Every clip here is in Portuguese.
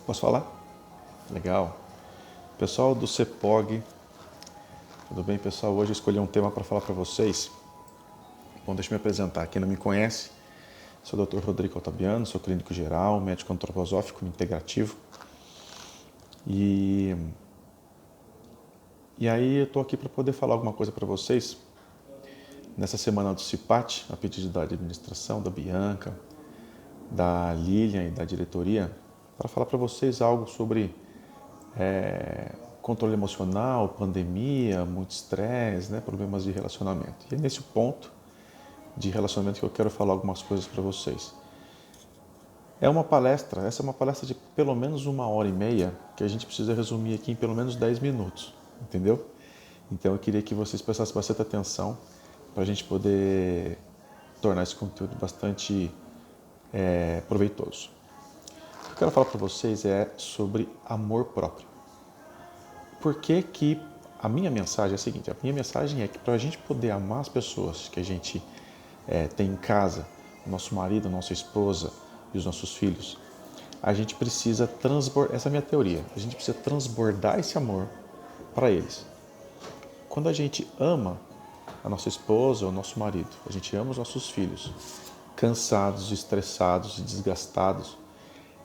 Posso falar? Legal. Pessoal do CEPOG, tudo bem, pessoal? Hoje eu escolhi um tema para falar para vocês. Bom, deixa eu me apresentar. Quem não me conhece, sou o Dr. Rodrigo Otabiano, sou clínico geral, médico antroposófico integrativo. E aí eu estou aqui para poder falar alguma coisa para vocês. Nessa semana do CIPAT, a pedido da administração, da Bianca, da Lilian e da diretoria, para falar para vocês algo sobre controle emocional, pandemia, muito estresse, né, problemas de relacionamento. E é nesse ponto de relacionamento que eu quero falar algumas coisas para vocês. Essa é uma palestra de pelo menos 1h30 que a gente precisa resumir aqui em pelo menos 10 minutos, entendeu? Então eu queria que vocês prestassem bastante atenção para a gente poder tornar esse conteúdo bastante proveitoso. O que eu quero falar para vocês é sobre amor próprio. Por que a minha mensagem é a seguinte? A minha mensagem é que para a gente poder amar as pessoas que a gente tem em casa, o nosso marido, a nossa esposa e os nossos filhos, a gente precisa transbordar, essa é a minha teoria, a gente precisa transbordar esse amor para eles. Quando a gente ama a nossa esposa ou o nosso marido, a gente ama os nossos filhos, cansados, estressados e desgastados,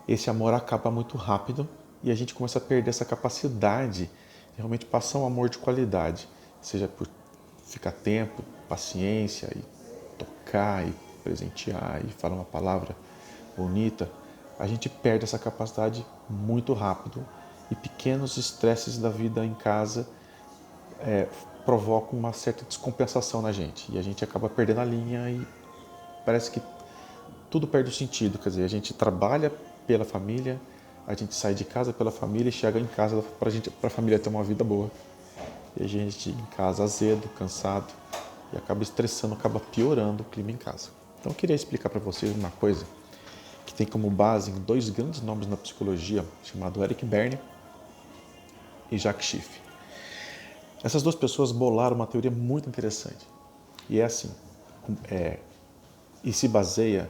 esse amor acaba muito rápido e a gente começa a perder essa capacidade de realmente passar um amor de qualidade, seja por ficar tempo, paciência e tocar e presentear e falar uma palavra bonita. A gente perde essa capacidade muito rápido e pequenos estresses da vida em casa provocam uma certa descompensação na gente e a gente acaba perdendo a linha e parece que tudo perde o sentido. Quer dizer, a gente trabalha pela família, a gente sai de casa pela família e chega em casa para a família ter uma vida boa. E a gente em casa azedo, cansado e acaba estressando, acaba piorando o clima em casa. Então eu queria explicar para vocês uma coisa que tem como base em dois grandes nomes na psicologia, chamado Eric Berne e Jacques Schiff. Essas duas pessoas bolaram uma teoria muito interessante. E é assim, e se baseia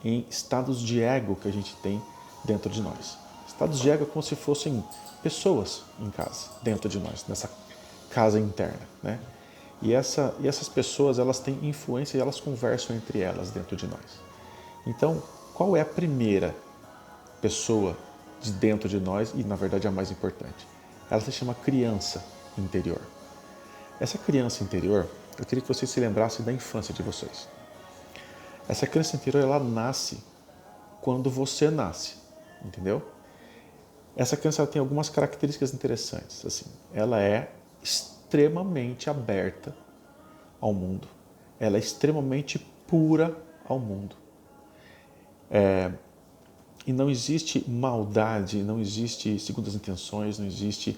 em estados de ego que a gente tem dentro de nós. Estados de ego é como se fossem pessoas em casa, dentro de nós, nessa casa interna, né? E essas pessoas, elas têm influência e elas conversam entre elas dentro de nós. Então, qual é a primeira pessoa de dentro de nós e, na verdade, a mais importante? Ela se chama criança interior. Essa criança interior, eu queria que vocês se lembrassem da infância de vocês. Essa criança interior, ela nasce quando você nasce, entendeu? Essa criança ela tem algumas características interessantes. Assim, ela é extremamente aberta ao mundo. Ela é extremamente pura ao mundo. E não existe maldade, não existe segundas intenções, não existe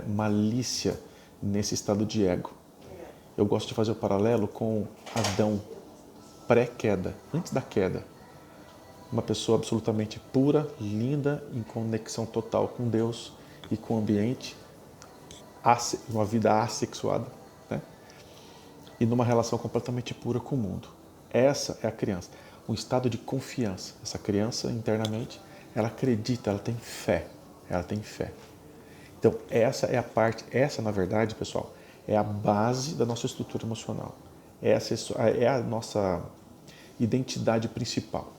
malícia nesse estado de ego. Eu gosto de fazer o paralelo com Adão pré-queda, antes da queda. Uma pessoa absolutamente pura, linda, em conexão total com Deus e com o ambiente, uma vida assexuada, né? E numa relação completamente pura com o mundo. Essa é a criança, um estado de confiança. Essa criança internamente, ela acredita, ela tem fé, Então essa é a parte, essa na verdade, pessoal, é a base da nossa estrutura emocional. Essa é a nossa identidade principal.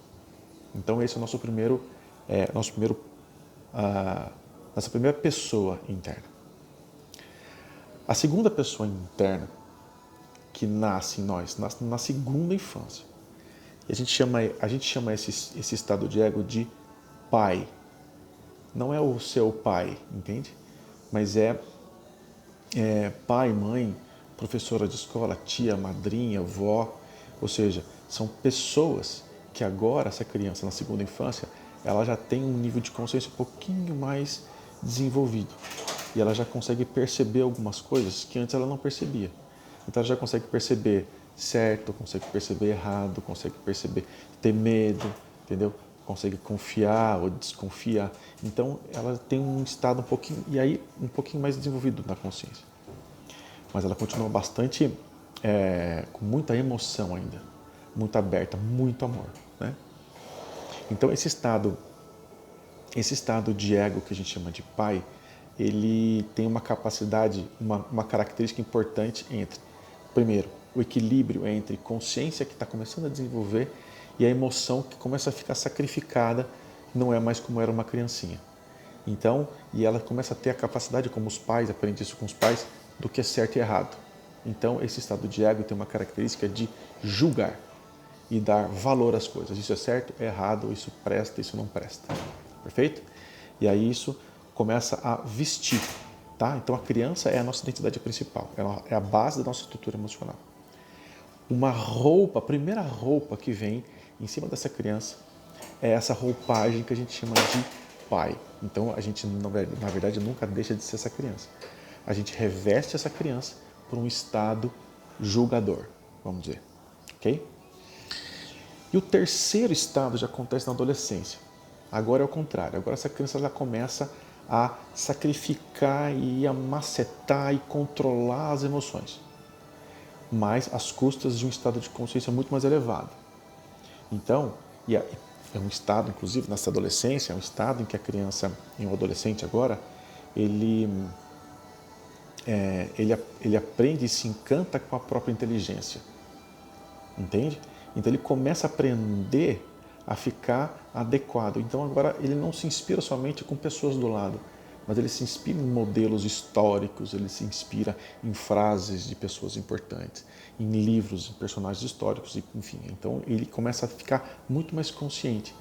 Então esse é o nossa primeira pessoa interna. A segunda pessoa interna que nasce em nós, nasce na segunda infância. E a gente chama esse estado de ego de pai. Não é o seu pai, entende? Mas é pai, mãe, professora de escola, tia, madrinha, vó. Ou seja, são pessoas que agora, essa criança na segunda infância, ela já tem um nível de consciência um pouquinho mais desenvolvido. E ela já consegue perceber algumas coisas que antes ela não percebia. Então ela já consegue perceber certo, consegue perceber errado, consegue perceber, ter medo, entendeu? Consegue confiar ou desconfiar. Então ela tem um estado um pouquinho mais desenvolvido na consciência. Mas ela continua bastante, com muita emoção ainda, muito aberta, muito amor, né? Então esse estado Esse estado de ego que a gente chama de pai, ele tem uma capacidade, uma característica importante entre, primeiro, o equilíbrio entre consciência que está começando a desenvolver e a emoção que começa a ficar sacrificada, não é mais como era uma criancinha. Então, e ela começa a ter a capacidade, como os pais, aprende isso com os pais, do que é certo e errado. Então, esse estado de ego tem uma característica de julgar e dar valor às coisas. Isso é certo, é errado, isso presta, isso não presta. Perfeito? E aí isso começa a vestir, tá? Então a criança é a nossa identidade principal, é a base da nossa estrutura emocional. Uma roupa, a primeira roupa que vem em cima dessa criança é essa roupagem que a gente chama de pai. Então a gente, na verdade, nunca deixa de ser essa criança. A gente reveste essa criança por um estado julgador, vamos dizer, ok? E o terceiro estado já acontece na adolescência. Agora é o contrário. Agora essa criança ela começa a sacrificar e a macetar e controlar as emoções, mas às custas de um estado de consciência muito mais elevado. Então, é um estado, inclusive nessa adolescência, é um estado em que a criança, em um adolescente agora, ele aprende e se encanta com a própria inteligência. Entende? Então ele começa a aprender a ficar adequado. Então agora ele não se inspira somente com pessoas do lado, mas ele se inspira em modelos históricos, ele se inspira em frases de pessoas importantes, em livros, em personagens históricos, enfim. Então ele começa a ficar muito mais consciente.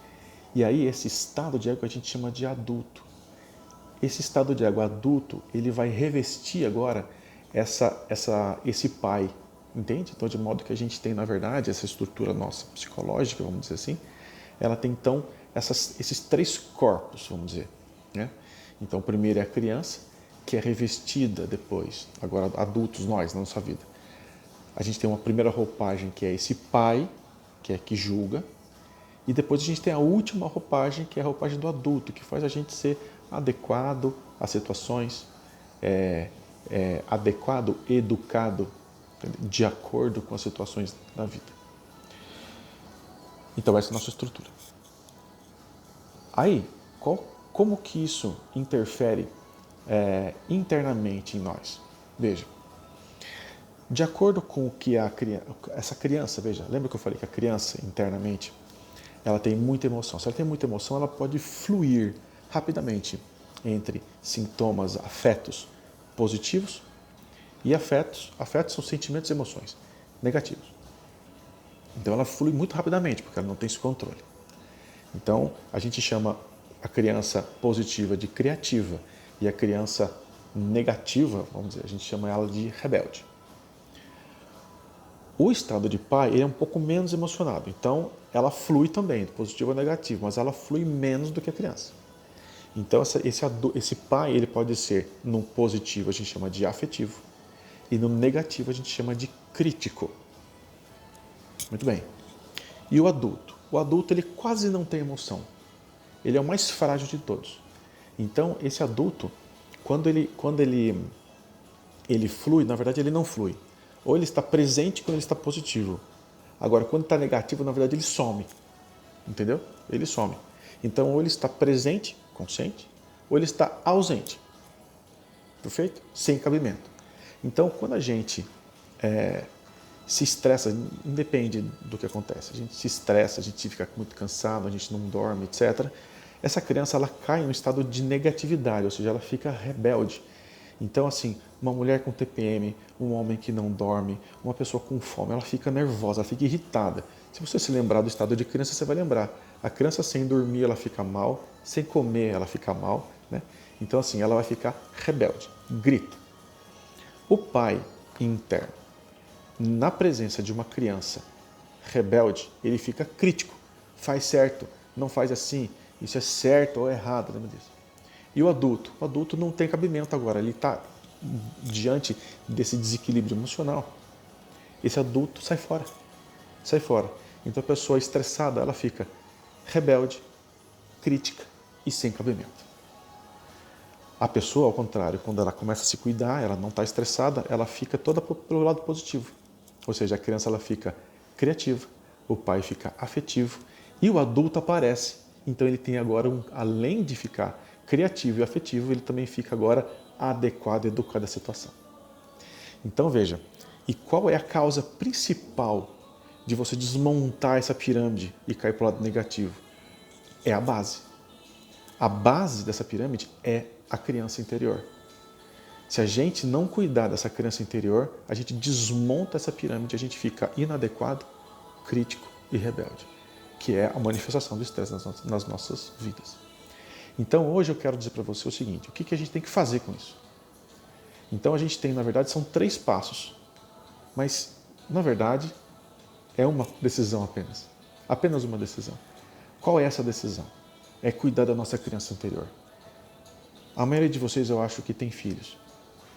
E aí esse estado de ego a gente chama de adulto. Esse estado de ego adulto, ele vai revestir agora esse pai, entende? Então, de modo que a gente tem, na verdade, essa estrutura nossa psicológica, vamos dizer assim, ela tem, então, esses três corpos, vamos dizer, né? Então, o primeiro é a criança, que é revestida depois, agora adultos nós, na nossa vida. A gente tem uma primeira roupagem, que é esse pai, que julga, e depois a gente tem a última roupagem, que é a roupagem do adulto, que faz a gente ser adequado às situações, adequado, educado, de acordo com as situações da vida. Então essa é a nossa estrutura. Aí, como que isso interfere internamente em nós? Veja, de acordo com o que essa criança, veja, lembra que eu falei que a criança internamente, ela tem muita emoção. Se ela tem muita emoção, ela pode fluir rapidamente entre sintomas, afetos positivos e afetos são sentimentos e emoções negativos. Então ela flui muito rapidamente, porque ela não tem esse controle. Então a gente chama a criança positiva de criativa e a criança negativa, vamos dizer, a gente chama ela de rebelde. O estado de pai ele é um pouco menos emocionado, então ela flui também, positivo ou negativo, mas ela flui menos do que a criança. Então esse pai ele pode ser no positivo a gente chama de afetivo e no negativo a gente chama de crítico. Muito bem. E o adulto? O adulto ele quase não tem emoção. Ele é o mais frágil de todos. Então esse adulto, quando ele flui, na verdade ele não flui. Ou ele está presente quando ele está positivo. Agora, quando está negativo, na verdade ele some. Entendeu? Ele some. Então, ou ele está presente, consciente, ou ele está ausente. Perfeito? Sem cabimento. Então, quando a gente se estressa, independe do que acontece, a gente se estressa, a gente fica muito cansado, a gente não dorme, etc. Essa criança ela cai em um estado de negatividade, ou seja, ela fica rebelde. Então, assim, uma mulher com TPM, um homem que não dorme, uma pessoa com fome, ela fica nervosa, ela fica irritada. Se você se lembrar do estado de criança, você vai lembrar. A criança sem dormir, ela fica mal, sem comer, ela fica mal, né? Então, assim, ela vai ficar rebelde, grita. O pai interno, na presença de uma criança rebelde, ele fica crítico. Faz certo, não faz assim, isso é certo ou errado, lembra disso? E o adulto não tem cabimento agora, ele está diante desse desequilíbrio emocional. Esse adulto sai fora. Então a pessoa estressada, ela fica rebelde, crítica e sem cabimento. A pessoa, ao contrário, quando ela começa a se cuidar, ela não está estressada, ela fica toda pelo lado positivo. Ou seja, a criança ela fica criativa, o pai fica afetivo e o adulto aparece Então ele tem agora, além de ficar criativo e afetivo, ele também fica agora adequado, educado à situação. Então veja, e qual é a causa principal de você desmontar essa pirâmide e cair para o lado negativo? É a base. A base dessa pirâmide é a criança interior. Se a gente não cuidar dessa criança interior, a gente desmonta essa pirâmide, a gente fica inadequado, crítico e rebelde, que é a manifestação do estresse nas nossas vidas. Então hoje eu quero dizer para você o seguinte, o que a gente tem que fazer com isso? Então a gente tem, na verdade, são 3 passos, mas na verdade é uma decisão apenas. Apenas uma decisão. Qual é essa decisão? É cuidar da nossa criança interior. A maioria de vocês eu acho que tem filhos.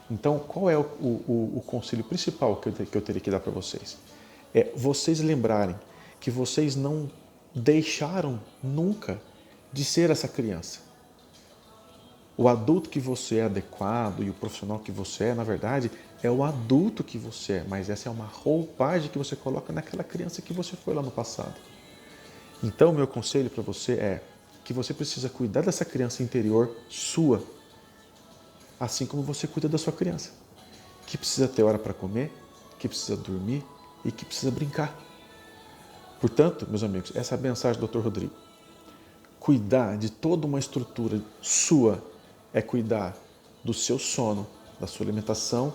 Então, qual é o conselho principal que eu teria que dar para vocês? É vocês lembrarem que vocês não deixaram nunca de ser essa criança. O adulto que você é adequado e o profissional que você é, na verdade, é o adulto que você é, mas essa é uma roupagem que você coloca naquela criança que você foi lá no passado. Então, meu conselho para você é que você precisa cuidar dessa criança interior sua, assim como você cuida da sua criança, que precisa ter hora para comer, que precisa dormir e que precisa brincar. Portanto, meus amigos, essa é a mensagem do Dr. Rodrigo. Cuidar de toda uma estrutura sua é cuidar do seu sono, da sua alimentação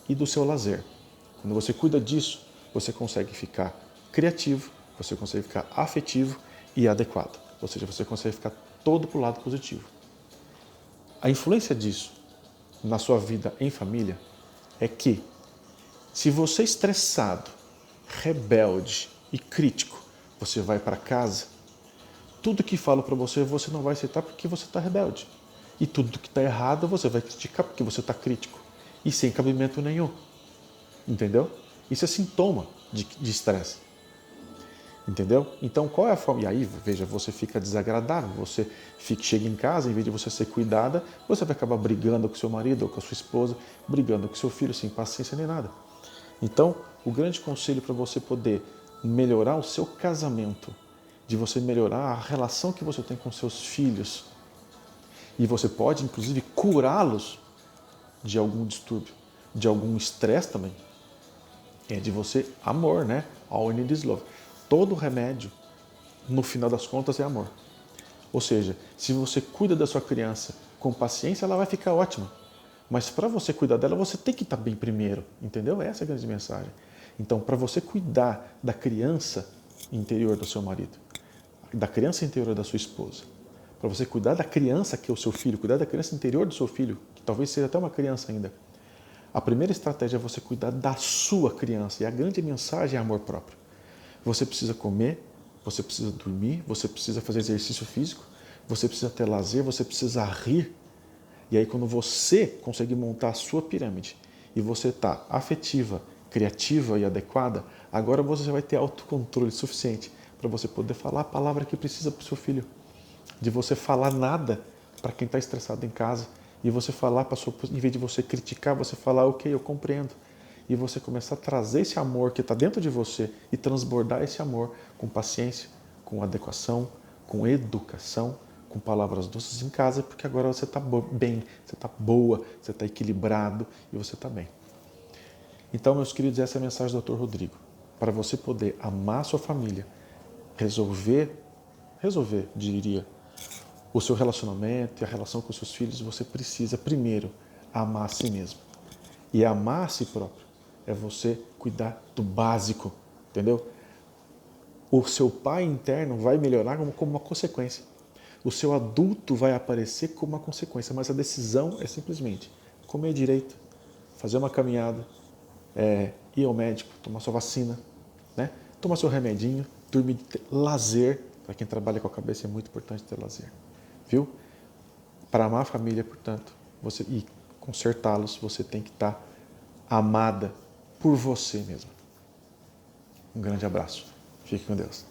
e do seu lazer. Quando você cuida disso, você consegue ficar criativo, você consegue ficar afetivo e adequado. Ou seja, você consegue ficar todo para o lado positivo. A influência disso na sua vida em família é que, se você é estressado, rebelde e crítico, você vai para casa, tudo que falo para você, você não vai aceitar porque você está rebelde. E tudo que está errado, você vai criticar porque você está crítico. E sem cabimento nenhum. Entendeu? Isso é sintoma de estresse. Entendeu? Então, qual é a forma? E aí, veja, você fica desagradável, você chega em casa, em vez de você ser cuidada, você vai acabar brigando com seu marido ou com a sua esposa, brigando com seu filho, sem paciência nem nada. Então, o grande conselho para você poder melhorar o seu casamento, de você melhorar a relação que você tem com seus filhos, e você pode, inclusive, curá-los de algum distúrbio, de algum estresse também, é de você amor, né? All you need is love. Todo remédio, no final das contas, é amor. Ou seja, se você cuida da sua criança com paciência, ela vai ficar ótima. Mas para você cuidar dela, você tem que estar bem primeiro, entendeu? Essa é a grande mensagem. Então, para você cuidar da criança interior do seu marido, da criança interior da sua esposa, para você cuidar da criança que é o seu filho, cuidar da criança interior do seu filho, que talvez seja até uma criança ainda, a primeira estratégia é você cuidar da sua criança. E a grande mensagem é amor próprio. Você precisa comer, você precisa dormir, você precisa fazer exercício físico, você precisa ter lazer, você precisa rir. E aí quando você conseguir montar a sua pirâmide e você está afetiva, criativa e adequada, agora você vai ter autocontrole suficiente para você poder falar a palavra que precisa para o seu filho. De você falar nada para quem está estressado em casa. E você falar, em vez de você criticar, você falar, ok, eu compreendo. E você começar a trazer esse amor que está dentro de você e transbordar esse amor com paciência, com adequação, com educação, com palavras doces em casa, porque agora você está bem, você está boa, você está equilibrado e você está bem. Então, meus queridos, essa é a mensagem do Dr. Rodrigo. Para você poder amar a sua família, resolver, diria, o seu relacionamento e a relação com os seus filhos, você precisa primeiro amar a si mesmo. E amar a si próprio é você cuidar do básico, entendeu? O seu pai interno vai melhorar como uma consequência. O seu adulto vai aparecer como uma consequência, mas a decisão é simplesmente comer direito, fazer uma caminhada, ir ao médico, tomar sua vacina, né? Tomar seu remedinho, dormir, lazer. Para quem trabalha com a cabeça é muito importante ter lazer. Viu? Para amar a família, portanto, e consertá-los, você tem que estar amada por você mesmo. Um grande abraço. Fique com Deus.